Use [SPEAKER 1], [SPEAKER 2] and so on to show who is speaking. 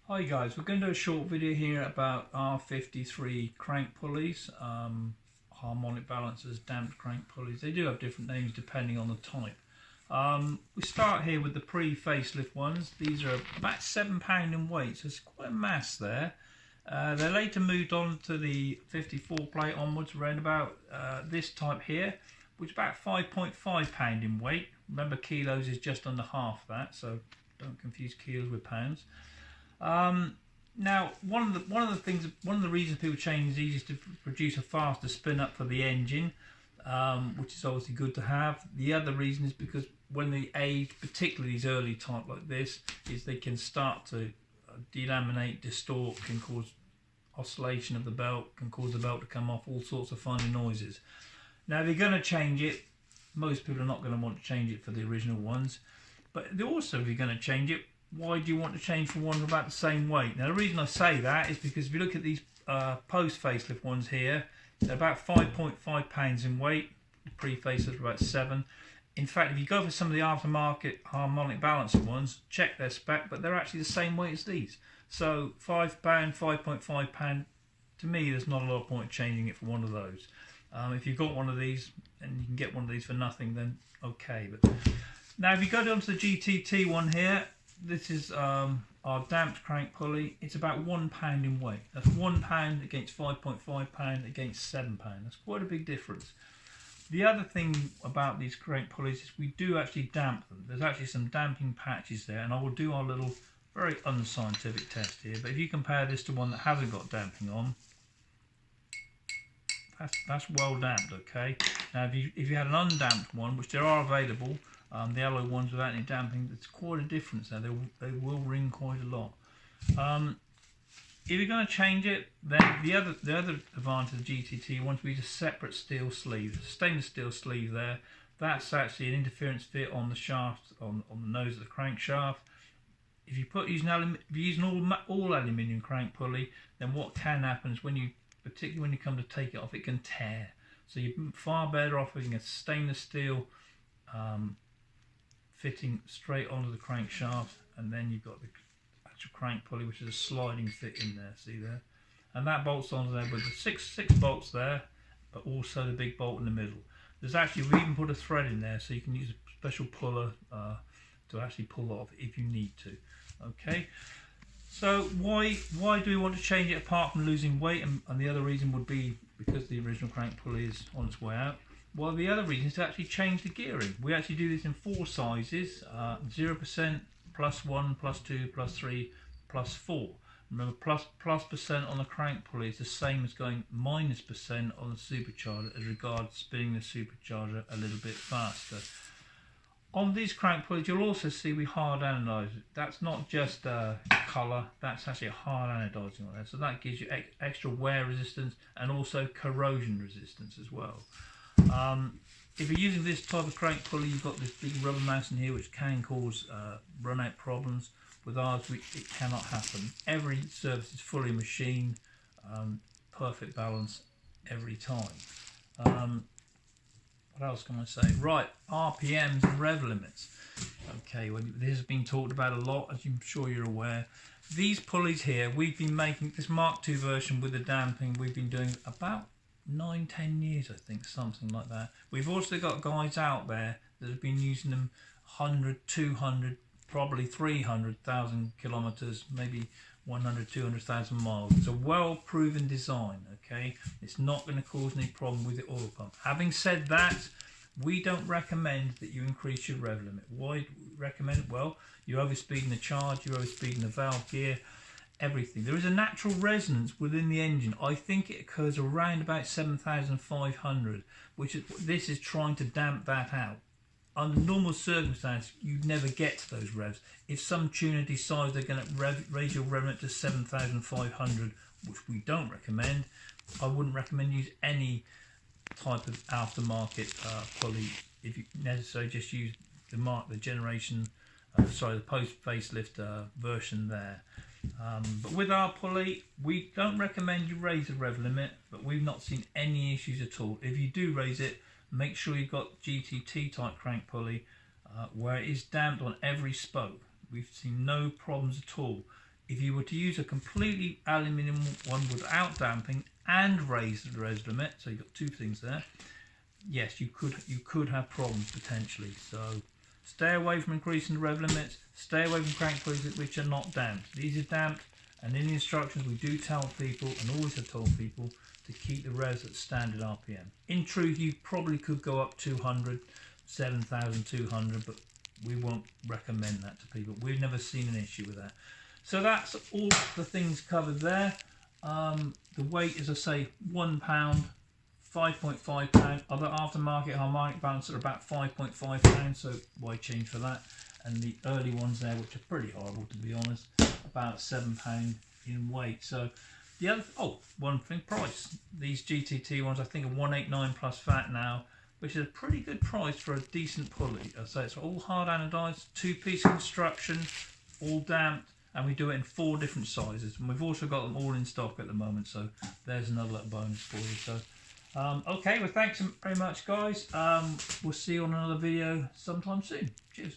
[SPEAKER 1] Hi guys, we're going to do a short video here about R53 crank pulleys, harmonic balancers, damped crank pulleys. They do have different names depending on the type. We start here with the pre-facelift ones. These are about £7 in weight, so it's quite a mass there. They later moved on to the 54 plate onwards around about this type here, which is about £5.5 in weight. Remember, kilos is just under half that, so don't confuse kilos with pounds. Now, one of the reasons people change these is to produce a faster spin up for the engine, which is obviously good to have. The other reason is because when they age, particularly these early type like this, is they can start to delaminate, distort, can cause oscillation of the belt, can cause the belt to come off, all sorts of funny noises. Now, if you're going to change it, most people are not going to want to change it for the original ones, but also if you're going to change it, why do you want to change for one about the same weight? Now, the reason I say that is because if you look at these post-facelift ones here, they're about £5.5 in weight. The pre-facelift are about 7. In fact, if you go for some of the aftermarket harmonic balancer ones, check their spec, but they're actually the same weight as these. So £5, £5.5, to me, there's not a lot of point changing it for one of those. If you've got one of these and you can get one of these for nothing, then okay. But now, if you go down to the GTT one here, this is our damped crank pulley. It's about £1 in weight. That's £1 against £5.5 against £7. That's quite a big difference. The other thing about these crank pulleys is we do actually damp them. There's actually some damping patches there, and I will do our little very unscientific test here. But if you compare this to one that hasn't got damping on, that's well damped. Okay. Now, if you had an undamped one, which there are available, the alloy ones without any damping, there's quite a difference there. They will ring quite a lot. If you're going to change it, then the other advantage of the GTT wants to be a separate steel sleeve, stainless steel sleeve there. That's actually an interference fit on the shaft, on the nose of the crankshaft. If you use an all aluminium crank pulley, then what can happen is particularly when you come to take it off, it can tear. So you're far better off having a stainless steel fitting straight onto the crankshaft, and then you've got the actual crank pulley, which is a sliding fit in there. See there, and that bolts onto there with the six bolts there, but also the big bolt in the middle. There's actually, we even put a thread in there, so you can use a special puller to actually pull it off if you need to. Okay, so why do we want to change it apart from losing weight? And the other reason would be because the original crank pulley is on its way out. Well, the other reason is to actually change the gearing. We actually do this in 4 sizes: 0%, +1, +2, +3, +4. Remember, plus percent on the crank pulley is the same as going -% on the supercharger as regards spinning the supercharger a little bit faster. On these crank pulleys, you'll also see we hard anodise it. That's not just colour, that's actually a hard anodising on there. So that gives you extra wear resistance and also corrosion resistance as well. If you're using this type of crank pulley, you've got this big rubber mass in here which can cause run out problems. With ours, it cannot happen. Every surface is fully machined, perfect balance every time. What else can I say? Right, RPMs and rev limits. Okay, well, this has been talked about a lot, as I'm sure you're aware. These pulleys here, we've been making this Mark II version with the damping. We've been doing about 9-10 years, I think, something like that. We've also got guys out there that have been using them 100, 200, probably 300,000 kilometers, maybe 100, 200,000 miles. It's a well-proven design. Okay, it's not going to cause any problem with the oil pump. Having said that, we don't recommend that you increase your rev limit. Why do we recommend it? Well, you're overspeeding the charge, you're overspeeding the valve gear, everything. There is a natural resonance within the engine. I think it occurs around about 7,500, this is trying to damp that out. Under normal circumstances, you'd never get to those revs. If some tuner decides they're going to raise your rev limit to 7,500, which we don't recommend, I wouldn't recommend use any type of aftermarket pulley. If you necessarily just use the post facelift version there. But with our pulley, we don't recommend you raise the rev limit, but we've not seen any issues at all. If you do raise it, make sure you've got GTT type crank pulley where it is damped on every spoke. We've seen no problems at all. if you were to use a completely aluminium one without damping and raise the res limit, so you've got two things there, yes, you could have problems potentially. So stay away from increasing the rev limits, stay away from crank pulleys which are not damped. These are damped, and in the instructions we do tell people, and always have told people, to keep the revs at standard RPM. In truth, you probably could go up 200, 7,200, but we won't recommend that to people. We've never seen an issue with that. So that's all the things covered there. The weight, as I say, 1 pound, 5.5 pound. Other aftermarket harmonic balances are about 5.5 pounds, so why change for that? And the early ones there, which are pretty horrible to be honest, about 7 pound in weight. So the other, one thing, price. These GTT ones I think are 189 plus VAT now, which is a pretty good price for a decent pulley. So it's all hard anodized, 2-piece construction, all damped, and we do it in 4 different sizes. And we've also got them all in stock at the moment, so there's another little bonus for you. So, okay, well thanks very much guys. We'll see you on another video sometime soon. Cheers.